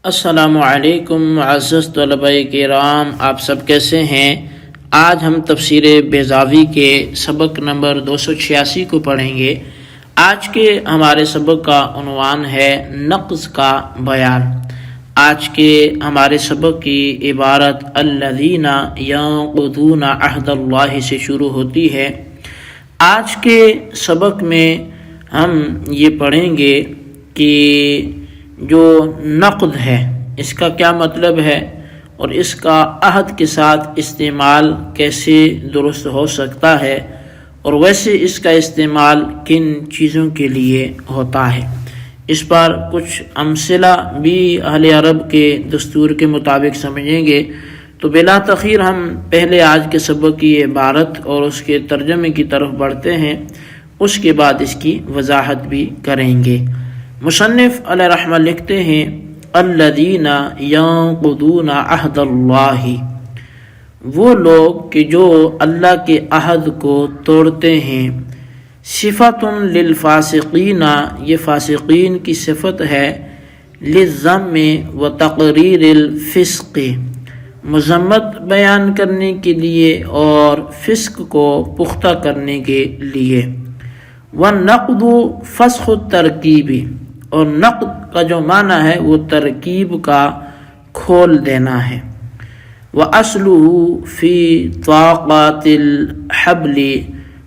السلام علیکم معزز طلباء کرام، آپ سب کیسے ہیں؟ آج ہم تفسیر بیضاوی کے سبق نمبر 286 کو پڑھیں گے۔ آج کے ہمارے سبق کا عنوان ہے نقض کا بیان۔ آج کے ہمارے سبق کی عبارت الذین ینقضون عہد اللہ سے شروع ہوتی ہے۔ آج کے سبق میں ہم یہ پڑھیں گے کہ جو نقد ہے اس کا کیا مطلب ہے اور اس کا عہد کے ساتھ استعمال کیسے درست ہو سکتا ہے، اور ویسے اس کا استعمال کن چیزوں کے لیے ہوتا ہے۔ اس پر کچھ امثلہ بھی اہل عرب کے دستور کے مطابق سمجھیں گے۔ تو بلا تاخیر ہم پہلے آج کے سبق کی عبارت اور اس کے ترجمے کی طرف بڑھتے ہیں، اس کے بعد اس کی وضاحت بھی کریں گے۔ مصنف علیہ رحمہ لکھتے ہیں الذین ینقضون عہد اللہ، وہ لوگ کہ جو اللہ کے عہد کو توڑتے ہیں۔ صفت للفاسقین، یہ فاسقین کی صفت ہے۔ للذم و تقریر الفسق، مذمت بیان کرنے کے لیے اور فسق کو پختہ کرنے کے لیے۔ والنقد فسخ الترکیب، اور نقد کا جو معنی ہے وہ ترکیب کا کھول دینا ہے۔ وَأَصْلُهُ فِي طَاقَاتِ الْحَبْلِ،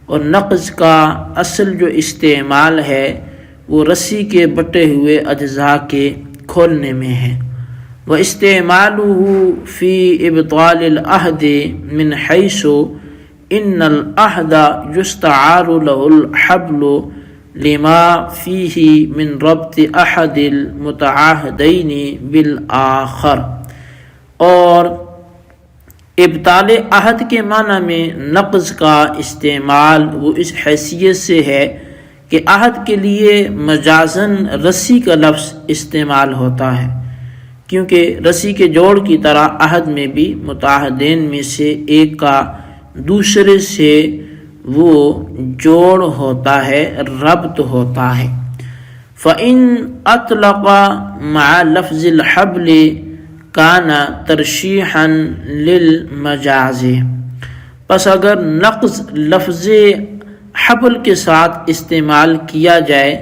اور نقض کا اصل جو استعمال ہے وہ رسی کے بٹے ہوئے اجزاء کے کھولنے میں ہے۔ وَإِسْتِعْمَالُهُ فِي إِبْطَالِ الْعَهْدِ مِنْ حَيْثُ إِنَّ الْعَهْدَ يُسْتَعَارُ لَهُ الْحَبْلُ لما فیہ من ربط احد المتعاہدین بالآخر، اور ابطال عہد کے معنی میں نقض کا استعمال وہ اس حیثیت سے ہے کہ عہد کے لیے مجازاً رسی کا لفظ استعمال ہوتا ہے، کیونکہ رسی کے جوڑ کی طرح عہد میں بھی متعاہدین میں سے ایک کا دوسرے سے وہ جوڑ ہوتا ہے، ربط ہوتا ہے۔ فَإِنْ أَطْلَقَ مَعَ لَفْظِ الْحَبْلِ كَانَ تَرْشِيحًا لِلْمَجَازِ، پس اگر نقض لفظ حبل کے ساتھ استعمال کیا جائے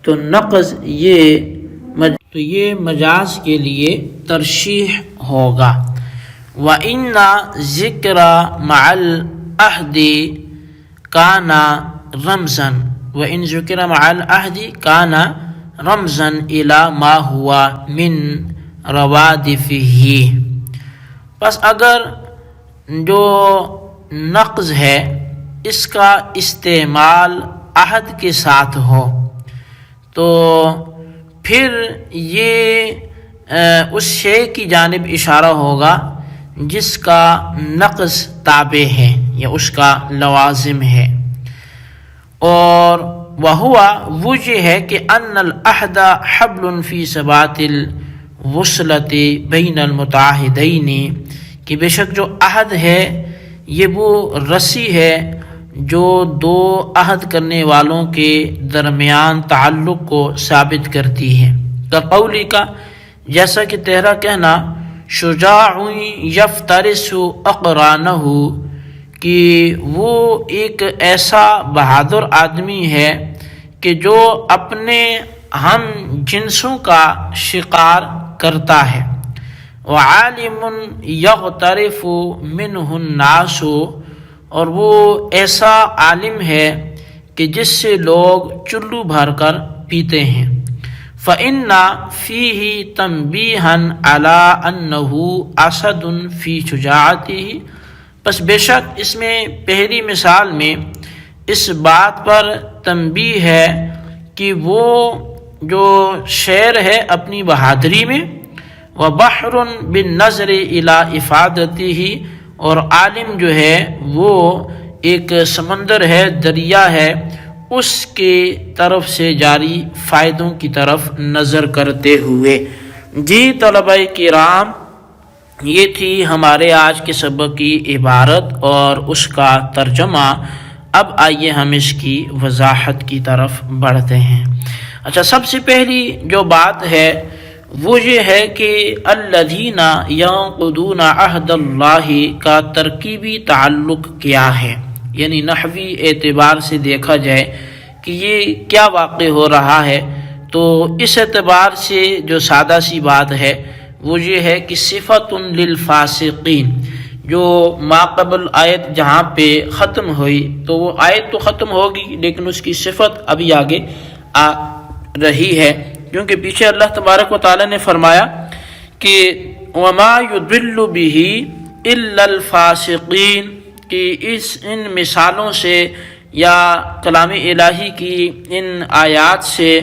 تو نقض یہ مجاز کے لیے ترشیح ہوگا۔ وَإِنَّ ذِكْرَ مَعَ الْعَهْدِ کانا رمزن، وَإِن ذُكِرَ مَعَ الْعَهْدِ کانا رمزن إِلَى مَا هُوَ مِن روادفه، پس اگر جو نقض ہے اس کا استعمال عہد کے ساتھ ہو تو پھر یہ اس شے کی جانب اشارہ ہوگا جس کا نقض تابع ہے یا اس کا لوازم ہے، اور وہ یہ ہے کہ ان العہد حبل فی ثبات الوصلۃ بین المتعاہدین، کہ بے شک جو عہد ہے یہ وہ رسی ہے جو دو عہد کرنے والوں کے درمیان تعلق کو ثابت کرتی ہے۔ قولی کا، جیسا کہ تیرا کہنا شجاع یفترس اقرانہ، کہ وہ ایک ایسا بہادر آدمی ہے کہ جو اپنے ہم جنسوں کا شکار کرتا ہے۔ وعالم یغترف منہ الناس، اور وہ ایسا عالم ہے کہ جس سے لوگ چلو بھر کر پیتے ہیں۔ فَإِنَّ فِيهِ تَنْبِيهًا عَلَىٰ أَنَّهُ أَسَدٌ فِي شُجَاعَتِهِ، پس بے شک اس میں پہلی مثال میں اس بات پر تنبیہ ہے کہ وہ جو شیر ہے اپنی بہادری میں، وَبَحْرٌ بِالنَّظْرِ إِلَىٰ إِفَادَتِهِ، اور عالم جو ہے وہ ایک سمندر ہے، دریا ہے، اس کے طرف سے جاری فائدوں کی طرف نظر کرتے ہوئے۔ جی طلباء کرام، یہ تھی ہمارے آج کے سبق کی عبارت اور اس کا ترجمہ۔ اب آئیے ہم اس کی وضاحت کی طرف بڑھتے ہیں۔ اچھا، سب سے پہلی جو بات ہے وہ یہ ہے کہ الذین ینقضون عہد اللہ کا ترکیبی تعلق کیا ہے، یعنی نحوی اعتبار سے دیکھا جائے کہ یہ کیا واقع ہو رہا ہے، تو اس اعتبار سے جو سادہ سی بات ہے وہ یہ ہے کہ صفت للفاسقین، جو ماقبل آیت جہاں پہ ختم ہوئی تو وہ آیت تو ختم ہوگی لیکن اس کی صفت ابھی آگے آ رہی ہے، کیونکہ پیچھے اللہ تبارک و تعالی نے فرمایا کہ وما يضل به الا الفاسقین، کہ ان مثالوں سے یا کلام الہی کی ان آیات سے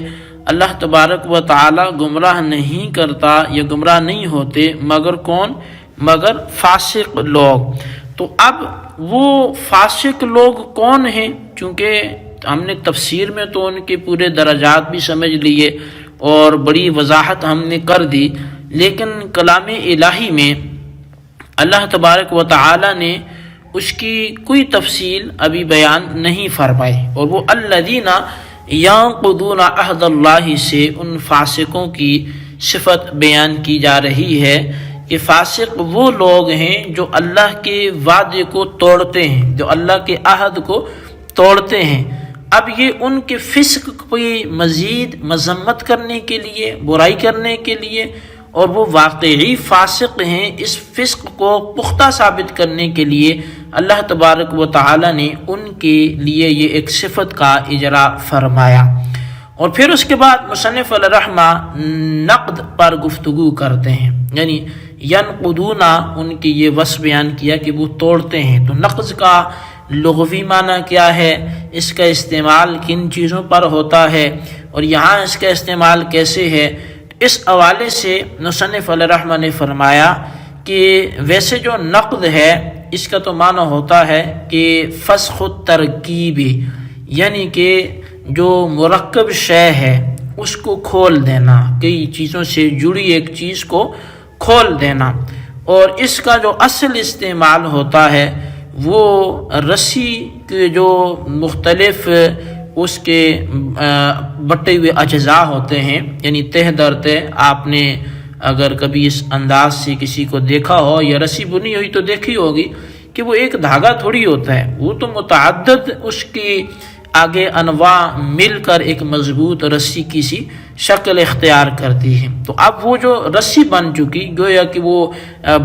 اللہ تبارک و تعالی گمراہ نہیں کرتا یا گمراہ نہیں ہوتے مگر کون؟ مگر فاسق لوگ۔ تو اب وہ فاسق لوگ کون ہیں؟ چونکہ ہم نے تفسیر میں تو ان کے پورے درجات بھی سمجھ لیے اور بڑی وضاحت ہم نے کر دی، لیکن کلام الہی میں اللہ تبارک و تعالی نے اس کی کوئی تفصیل ابھی بیان نہیں فرمائی، اور وہ الذین ینقضون عہد اللہ سے ان فاسقوں کی صفت بیان کی جا رہی ہے کہ فاسق وہ لوگ ہیں جو اللہ کے وعدے کو توڑتے ہیں، جو اللہ کے عہد کو توڑتے ہیں۔ اب یہ ان کے فسق کی مزید مذمت کرنے کے لیے، برائی کرنے کے لیے، اور وہ واقعی فاسق ہیں، اس فسق کو پختہ ثابت کرنے کے لیے اللہ تبارک و تعالی نے ان کے لیے یہ ایک صفت کا اجرا فرمایا۔ اور پھر اس کے بعد مصنف الرحمہ نقد پر گفتگو کرتے ہیں، یعنی ینقضون، ان کی یہ وصف بیان کیا کہ وہ توڑتے ہیں۔ تو نقض کا لغوی معنی کیا ہے، اس کا استعمال کن چیزوں پر ہوتا ہے، اور یہاں اس کا استعمال کیسے ہے، اس حوالے سے مصنف الرحمہ نے فرمایا کہ ویسے جو نقد ہے اس کا تو معنی ہوتا ہے کہ فسخ الترکیب، یعنی کہ جو مرکب شے ہے اس کو کھول دینا، کئی چیزوں سے جڑی ایک چیز کو کھول دینا، اور اس کا جو اصل استعمال ہوتا ہے وہ رسی کے جو مختلف اس کے بٹے ہوئے اجزاء ہوتے ہیں، یعنی تہ در تہ، آپ نے اگر کبھی اس انداز سے کسی کو دیکھا ہو یا رسی بنی ہوئی تو دیکھی ہوگی کہ وہ ایک دھاگا تھوڑی ہوتا ہے، وہ تو متعدد اس کی آگے انواع مل کر ایک مضبوط رسی کی سی شکل اختیار کرتی ہے۔ تو اب وہ جو رسی بن چکی گویا کہ وہ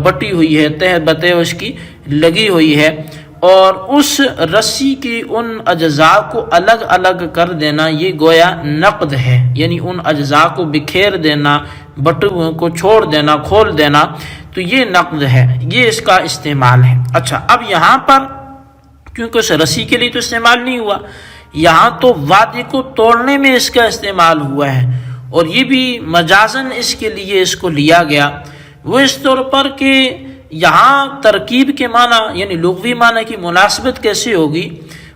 بٹی ہوئی ہے، تہ بتہ اس کی لگی ہوئی ہے، اور اس رسی کی ان اجزاء کو الگ الگ کر دینا یہ گویا نقد ہے، یعنی ان اجزاء کو بکھیر دینا، بٹوں کو چھوڑ دینا، کھول دینا، تو یہ نقد ہے، یہ اس کا استعمال ہے۔ اچھا، اب یہاں پر کیونکہ اس رسی کے لیے تو استعمال نہیں ہوا، یہاں تو وعدے کو توڑنے میں اس کا استعمال ہوا ہے، اور یہ بھی مجازن اس کے لیے اس کو لیا گیا، وہ اس طور پر کہ یہاں ترکیب کے معنی یعنی لغوی معنی کی مناسبت کیسے ہوگی،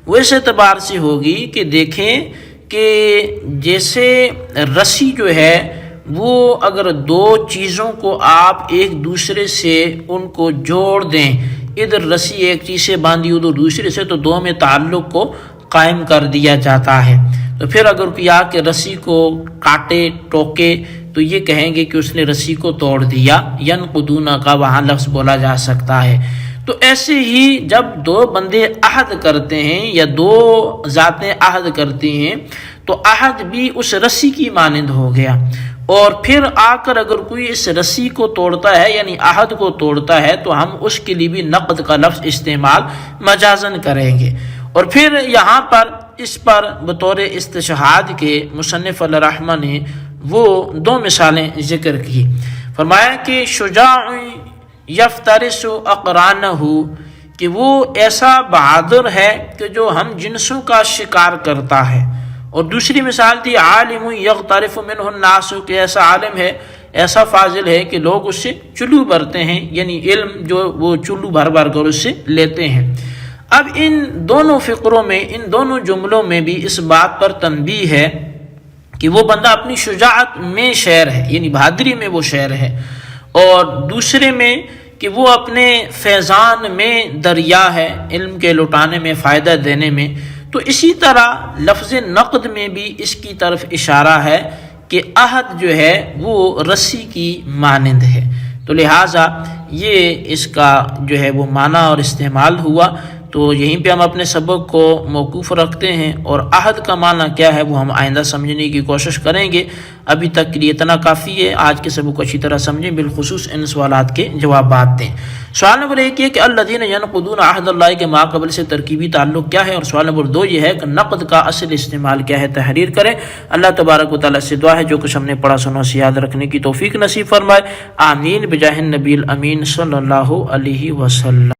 وہ اس اعتبار سے ہوگی کہ دیکھیں کہ جیسے رسی جو ہے وہ اگر دو چیزوں کو آپ ایک دوسرے سے ان کو جوڑ دیں، ادھر رسی ایک چیز سے باندھی ادھر دوسرے سے، تو دو میں تعلق کو قائم کر دیا جاتا ہے۔ تو پھر اگر کوئی آ کے رسی کو کاٹے ٹوکے تو یہ کہیں گے کہ اس نے رسی کو توڑ دیا، ینقضون کا وہاں لفظ بولا جا سکتا ہے۔ تو ایسے ہی جب دو بندے عہد کرتے ہیں یا دو ذاتیں عہد کرتی ہیں تو عہد بھی اس رسی کی مانند ہو گیا، اور پھر آ کر اگر کوئی اس رسی کو توڑتا ہے یعنی عہد کو توڑتا ہے تو ہم اس کے لیے بھی نقد کا لفظ استعمال مجازن کریں گے۔ اور پھر یہاں پر اس پر بطور استشہاد کے مصنف الرحمہ نے وہ دو مثالیں ذکر کی، فرمایا کہ شجاع یفترس اقرانہ، کہ وہ ایسا بہادر ہے کہ جو ہم جنسوں کا شکار کرتا ہے، اور دوسری مثال تھی عالم یغترف منہ الناس، کہ ایسا عالم ہے، ایسا فاضل ہے کہ لوگ اس سے چلو بھرتے ہیں، یعنی علم جو وہ چلو بھر بھر کر اس سے لیتے ہیں۔ اب ان دونوں فقروں میں، ان دونوں جملوں میں بھی اس بات پر تنبیہ ہے کہ وہ بندہ اپنی شجاعت میں شیر ہے، یعنی بہادری میں وہ شیر ہے، اور دوسرے میں کہ وہ اپنے فیضان میں دریا ہے، علم کے لٹانے میں، فائدہ دینے میں۔ تو اسی طرح لفظ نقد میں بھی اس کی طرف اشارہ ہے کہ عہد جو ہے وہ رسی کی مانند ہے، تو لہٰذا یہ اس کا جو ہے وہ معنی اور استعمال ہوا۔ تو یہیں پہ ہم اپنے سبق کو موقوف رکھتے ہیں، اور عہد کا معنی کیا ہے وہ ہم آئندہ سمجھنے کی کوشش کریں گے۔ ابھی تک کے لیے اتنا کافی ہے، آج کے سبق کو اچھی طرح سمجھیں، بالخصوص ان سوالات کے جوابات دیں۔ سوال نمبر 1 یہ کہ الذین ینقضون عہد اللہ کے ما قبل سے ترکیبی تعلق کیا ہے، اور سوال نمبر 2 یہ ہے کہ نقد کا اصل استعمال کیا ہے، تحریر کریں۔ اللہ تبارک و تعالیٰ سے دعا ہے جو کچھ ہم نے پڑھا سنا اسے یاد رکھنے کی توفیق نصیب فرمائے، آمین بجاہ النبی الامین صلی اللہ علیہ وسلم۔